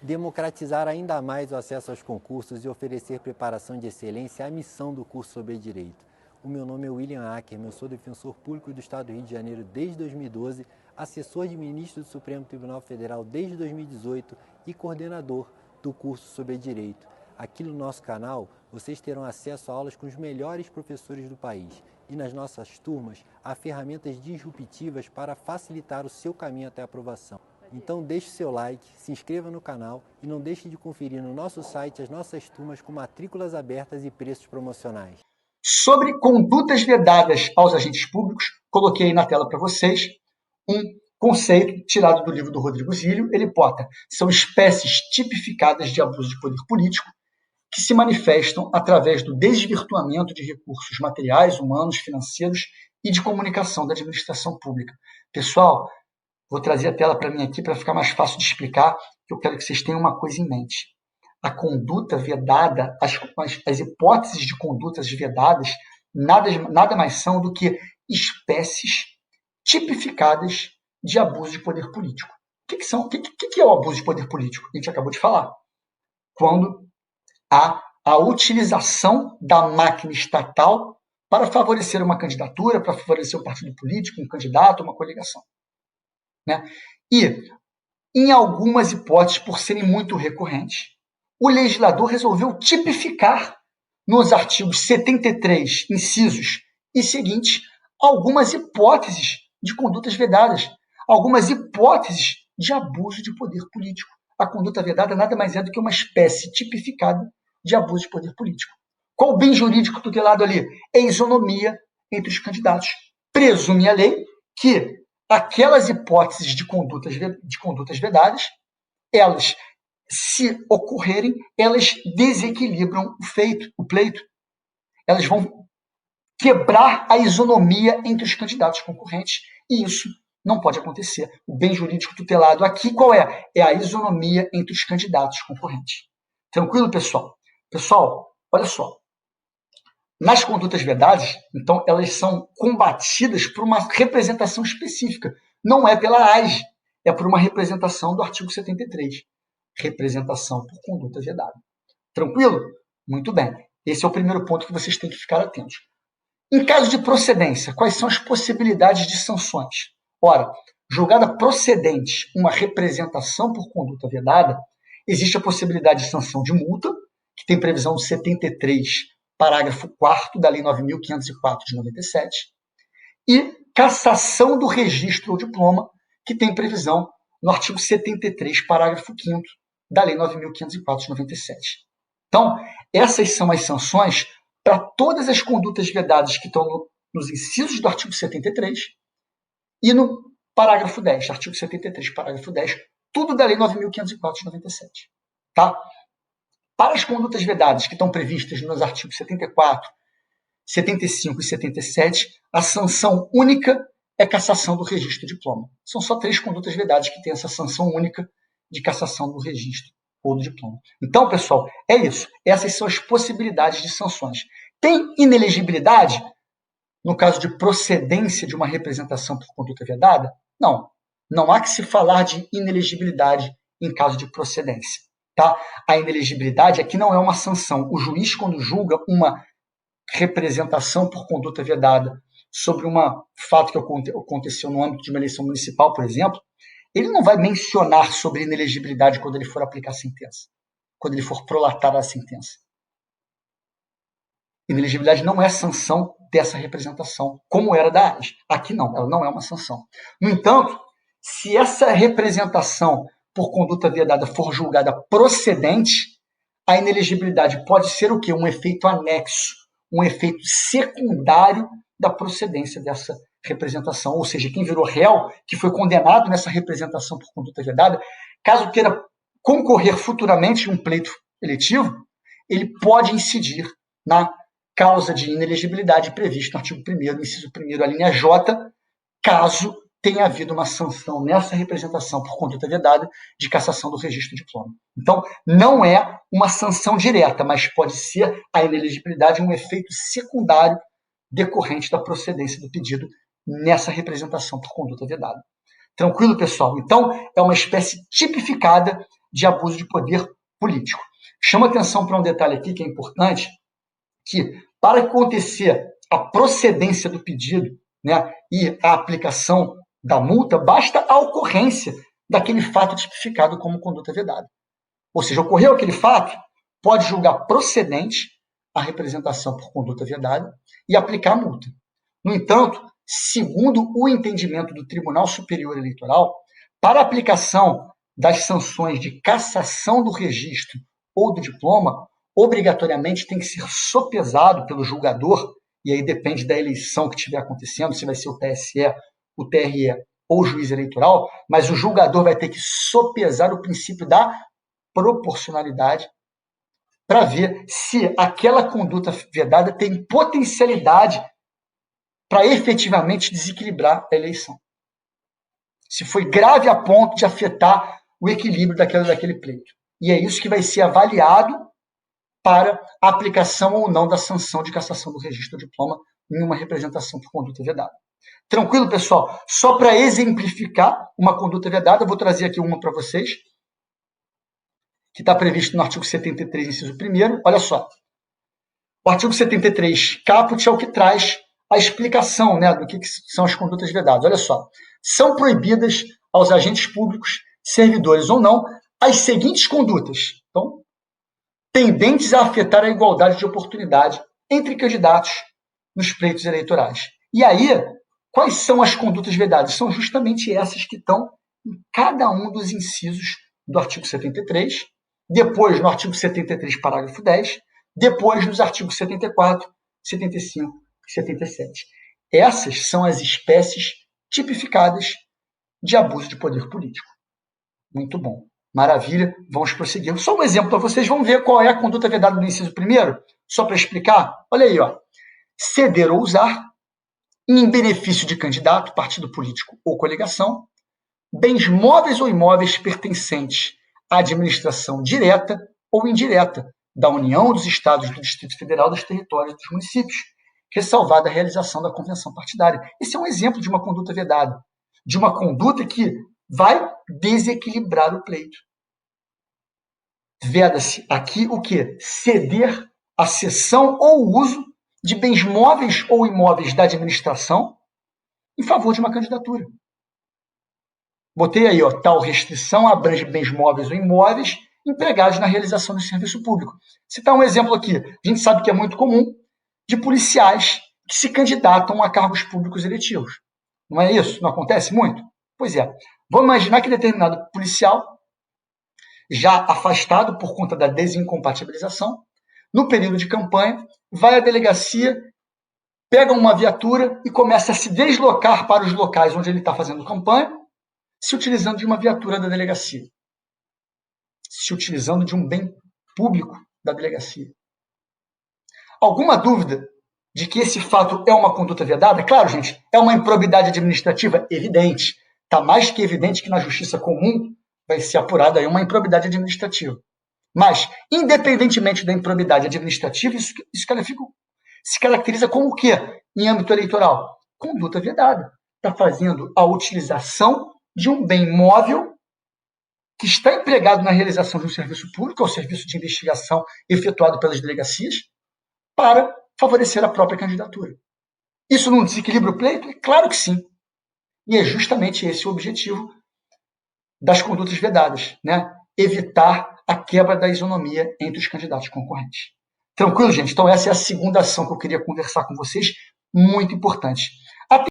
Democratizar ainda mais o acesso aos concursos e oferecer preparação de excelência é a missão do curso sobre Direito. O meu nome é William Ackerman, eu sou defensor público do Estado do Rio de Janeiro desde 2012, assessor de ministro do Supremo Tribunal Federal desde 2018 e coordenador do curso sobre Direito. Aqui no nosso canal, vocês terão acesso a aulas com os melhores professores do país. E nas nossas turmas, há ferramentas disruptivas para facilitar o seu caminho até a aprovação. Então deixe seu like, se inscreva no canal e não deixe de conferir no nosso site as nossas turmas com matrículas abertas e preços promocionais. Sobre condutas vedadas aos agentes públicos, coloquei aí na tela para vocês um conceito tirado do livro do Rodrigo Zílio. Ele bota, são espécies tipificadas de abuso de poder político que se manifestam através do desvirtuamento de recursos materiais, humanos, financeiros e de comunicação da administração pública. Pessoal, vou trazer a tela para mim aqui para ficar mais fácil de explicar, que eu quero que vocês tenham uma coisa em mente. A conduta vedada, as hipóteses de condutas vedadas, nada mais são do que espécies tipificadas de abuso de poder político. O que é o abuso de poder político? A gente acabou de falar. Quando há a utilização da máquina estatal para favorecer uma candidatura, para favorecer um partido político, um candidato, uma coligação. Né? E, em algumas hipóteses, por serem muito recorrentes, o legislador resolveu tipificar nos artigos 73, incisos e seguintes, algumas hipóteses de condutas vedadas, algumas hipóteses de abuso de poder político. A conduta vedada nada mais é do que uma espécie tipificada de abuso de poder político. Qual o bem jurídico tutelado ali? É a isonomia entre os candidatos. Presume a lei que aquelas hipóteses de condutas vedadas, elas, se ocorrerem, elas desequilibram o pleito. Elas vão quebrar a isonomia entre os candidatos concorrentes, e isso não pode acontecer. O bem jurídico tutelado aqui, qual é? É a isonomia entre os candidatos concorrentes. Tranquilo, pessoal? Pessoal, olha só. Nas condutas vedadas, então, elas são combatidas por uma representação específica. Não é pela AGE, é por uma representação do artigo 73. Representação por conduta vedada. Tranquilo? Muito bem. Esse é o primeiro ponto que vocês têm que ficar atentos. Em caso de procedência, quais são as possibilidades de sanções? Ora, julgada procedente uma representação por conduta vedada, existe a possibilidade de sanção de multa, que tem previsão no 73, parágrafo 4º da Lei 9.504 de 97, e cassação do registro ou diploma, que tem previsão no artigo 73, parágrafo 5º da Lei 9.504 de 97. Então, essas são as sanções para todas as condutas vedadas que estão nos incisos do artigo 73 e no parágrafo 10, artigo 73, parágrafo 10, tudo da Lei 9.504 de 97. Tá? Para as condutas vedadas que estão previstas nos artigos 74, 75 e 77, a sanção única é cassação do registro e diploma. São só 3 condutas vedadas que têm essa sanção única de cassação do registro ou do diploma. Então, pessoal, é isso. Essas são as possibilidades de sanções. Tem inelegibilidade no caso de procedência de uma representação por conduta vedada? Não. Não há que se falar de inelegibilidade em caso de procedência. Tá? A inelegibilidade aqui não é uma sanção. O juiz, quando julga uma representação por conduta vedada sobre um fato que aconteceu no âmbito de uma eleição municipal, por exemplo, ele não vai mencionar sobre inelegibilidade quando ele for aplicar a sentença, quando ele for prolatar a sentença. Inelegibilidade não é sanção dessa representação, como era da AGE. Aqui não, ela não é uma sanção. No entanto, se essa representação por conduta vedada for julgada procedente, a inelegibilidade pode ser o quê? Um efeito anexo, um efeito secundário da procedência dessa representação. Ou seja, quem virou réu, que foi condenado nessa representação por conduta vedada, caso queira concorrer futuramente em um pleito eletivo, ele pode incidir na causa de inelegibilidade prevista no artigo 1º, inciso 1º, a linha J, caso tenha havido uma sanção nessa representação por conduta vedada de cassação do registro de diploma. Então, não é uma sanção direta, mas pode ser a inelegibilidade um efeito secundário decorrente da procedência do pedido nessa representação por conduta vedada. Tranquilo, pessoal? Então, é uma espécie tipificada de abuso de poder político. Chama atenção para um detalhe aqui que é importante, que para acontecer a procedência do pedido, né, e a aplicação da multa, basta a ocorrência daquele fato tipificado como conduta vedada. Ou seja, ocorreu aquele fato, pode julgar procedente a representação por conduta vedada e aplicar a multa. No entanto, segundo o entendimento do Tribunal Superior Eleitoral, para a aplicação das sanções de cassação do registro ou do diploma, obrigatoriamente tem que ser sopesado pelo julgador, e aí depende da eleição que estiver acontecendo, se vai ser o TSE, o TRE ou o juiz eleitoral, mas o julgador vai ter que sopesar o princípio da proporcionalidade para ver se aquela conduta vedada tem potencialidade para efetivamente desequilibrar a eleição. Se foi grave a ponto de afetar o equilíbrio daquele pleito. E é isso que vai ser avaliado para a aplicação ou não da sanção de cassação do registro do diploma em uma representação por conduta vedada. Tranquilo, pessoal? Só para exemplificar uma conduta vedada, eu vou trazer aqui uma para vocês, que está previsto no artigo 73, inciso 1º. Olha só. O artigo 73, caput, é o que traz a explicação, né, do que são as condutas vedadas. Olha só. São proibidas aos agentes públicos, servidores ou não, as seguintes condutas. Então, tendentes a afetar a igualdade de oportunidade entre candidatos nos pleitos eleitorais. E aí, quais são as condutas vedadas? São justamente essas que estão em cada um dos incisos do artigo 73, depois no artigo 73, parágrafo 10, depois nos artigos 74, 75 e 77. Essas são as espécies tipificadas de abuso de poder político. Muito bom. Maravilha. Vamos prosseguir. Só um exemplo para vocês. Vamos ver qual é a conduta vedada no inciso 1º, só para explicar. Olha aí, ó. Ceder ou usar, em benefício de candidato, partido político ou coligação, bens móveis ou imóveis pertencentes à administração direta ou indireta da União, dos Estados, do Distrito Federal, dos territórios e dos municípios, ressalvada a realização da convenção partidária. Esse é um exemplo de uma conduta vedada, de uma conduta que vai desequilibrar o pleito. Veda-se aqui o quê? Ceder a cessão ou uso de bens móveis ou imóveis da administração em favor de uma candidatura. Botei aí, ó, tal restrição abrange bens móveis ou imóveis empregados na realização do serviço público. Citar um exemplo aqui. A gente sabe que é muito comum de policiais que se candidatam a cargos públicos eletivos. Não é isso? Não acontece muito? Pois é. Vamos imaginar que determinado policial, já afastado por conta da desincompatibilização, no período de campanha, vai à delegacia, pega uma viatura e começa a se deslocar para os locais onde ele está fazendo campanha, se utilizando de uma viatura da delegacia, se utilizando de um bem público da delegacia. Alguma dúvida de que esse fato é uma conduta vedada? Claro, gente, é uma improbidade administrativa? Evidente. Está mais que evidente que na justiça comum vai ser apurada aí uma improbidade administrativa. Mas, independentemente da improbidade administrativa, isso se caracteriza como o quê em âmbito eleitoral? Conduta vedada. Está fazendo a utilização de um bem móvel que está empregado na realização de um serviço público, ou serviço de investigação efetuado pelas delegacias, para favorecer a própria candidatura. Isso não desequilibra o pleito? É claro que sim. E é justamente esse o objetivo das condutas vedadas, né? Evitar a quebra da isonomia entre os candidatos concorrentes. Tranquilo, gente? Então essa é a segunda ação que eu queria conversar com vocês, muito importante.